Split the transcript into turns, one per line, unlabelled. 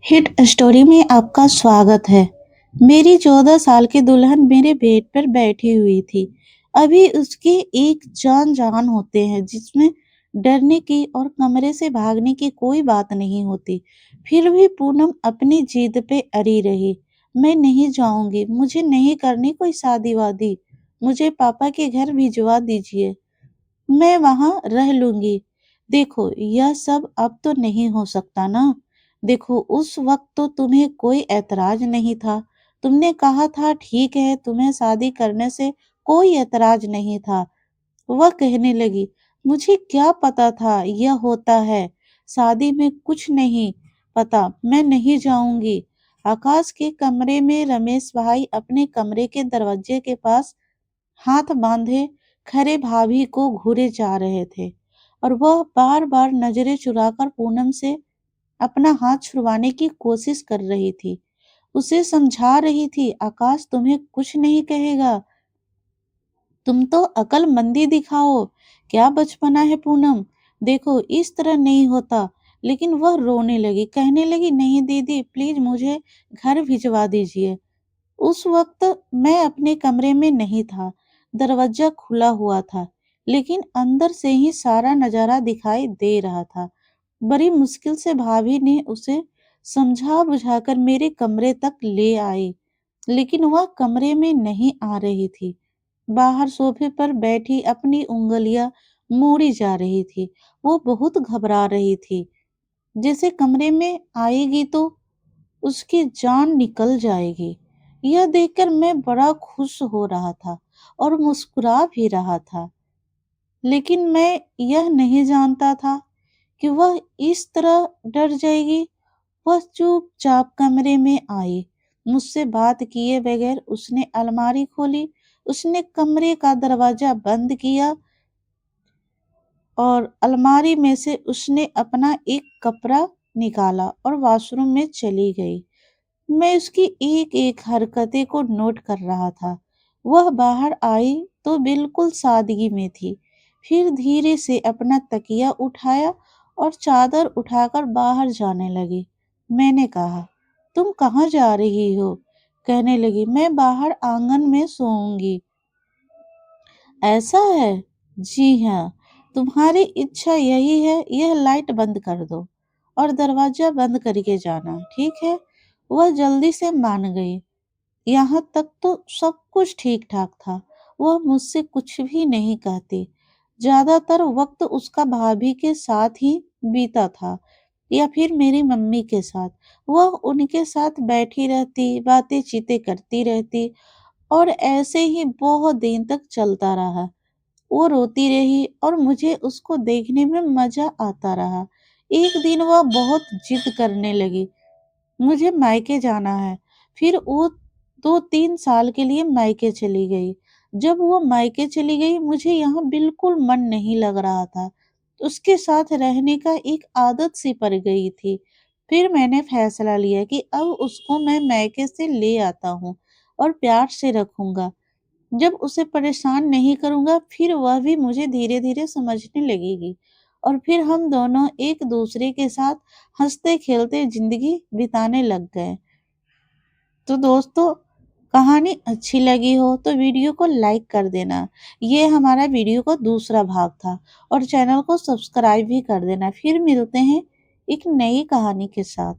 Hit story में आपका स्वागत है। मेरी 14 साल की दुल्हन मेरे बेड पर बैठी हुई थी। अभी उसके एक जान होते हैं जिसमें डरने की और कमरे से भागने की कोई बात नहीं होती। फिर भी पूनम अपनी जिद पे अड़ी रही। मैं नहीं जाऊंगी, मुझे नहीं करनी कोई शादी वादी। मुझे पापा के घर भिजवा दीजिए, मैं वहां रह लूंगी। देखो, यह सब अब तो नहीं हो सकता ना। देखो, उस वक्त तो तुम्हें कोई ऐतराज नहीं था। तुमने कहा था ठीक है, तुम्हें शादी करने से कोई ऐतराज नहीं था। वह कहने लगी, मुझे क्या पता था यह होता है। शादी में कुछ नहीं पता, मैं नहीं जाऊंगी। आकाश के कमरे में रमेश भाई अपने कमरे के दरवाजे के पास हाथ बांधे खरे भाभी को घूरे जा रहे थे और वह बार बार नजरें चुराकर पूनम से अपना हाथ छुड़वाने की कोशिश कर रही थी। उसे समझा रही थी, आकाश तुम्हें कुछ नहीं कहेगा, तुम तो अकलमंदी दिखाओ। क्या बचपना है पूनम, देखो इस तरह नहीं होता। लेकिन वह रोने लगी, कहने लगी, नहीं दीदी प्लीज मुझे घर भिजवा दीजिए। उस वक्त मैं अपने कमरे में नहीं था। दरवाजा खुला हुआ था, लेकिन अंदर से ही सारा नजारा दिखाई दे रहा था। बड़ी मुश्किल से भाभी ने उसे समझा बुझाकर मेरे कमरे तक ले आई, लेकिन वह कमरे में नहीं आ रही थी। बाहर सोफे पर बैठी अपनी उंगलियां मोड़ी जा रही थी। वो बहुत घबरा रही थी, जैसे कमरे में आएगी तो उसकी जान निकल जाएगी। यह देखकर मैं बड़ा खुश हो रहा था और मुस्कुरा भी रहा था। लेकिन मैं यह नहीं जानता था कि वह इस तरह डर जाएगी। वह चुपचाप कमरे में आई। मुझसे बात किए बगैर उसने अलमारी खोली। उसने कमरे का दरवाजा बंद किया और अलमारी में से उसने अपना एक कपड़ा निकाला और वॉशरूम में चली गई। मैं उसकी एक एक हरकतें को नोट कर रहा था। वह बाहर आई तो बिल्कुल सादगी में थी। फिर धीरे से अपना तकिया उठाया और चादर उठाकर बाहर जाने लगी। मैंने कहा, तुम कहाँ जा रही हो? कहने लगी, मैं बाहर आंगन में सोऊंगी। ऐसा है? जी हाँ, तुम्हारी इच्छा यही है। यह लाइट बंद कर दो और दरवाजा बंद करके जाना, ठीक है? वह जल्दी से मान गई। यहाँ तक तो सब कुछ ठीक ठाक था। वह मुझसे कुछ भी नहीं कहती। ज्यादातर वक्त उसका भाभी के साथ ही बीता था या फिर मेरी मम्मी के साथ। वह उनके साथ बैठी रहती, बातें चीतें करती रहती और ऐसे ही बहुत दिन तक चलता रहा। वो रोती रही और मुझे उसको देखने में मजा आता रहा। एक दिन वह बहुत जिद करने लगी, मुझे मायके जाना है। फिर वो 2-3 साल के लिए मायके चली गई। जब वो मायके चली गई, मुझे यहाँ बिल्कुल मन नहीं लग रहा था। उसके साथ रहने का एक आदत सी पड़ गई थी। फिर मैंने फैसला लिया कि अब उसको मैं मायके से ले आता हूँ और प्यार से रखूंगा। जब उसे परेशान नहीं करूंगा, फिर वह भी मुझे धीरे धीरे समझने लगेगी और फिर हम दोनों एक दूसरे के साथ हंसते खेलते जिंदगी बिताने लग गए। तो दोस्तों, कहानी अच्छी लगी हो तो वीडियो को लाइक कर देना। ये हमारा वीडियो का दूसरा भाग था और चैनल को सब्सक्राइब भी कर देना। फिर मिलते हैं एक नई कहानी के साथ।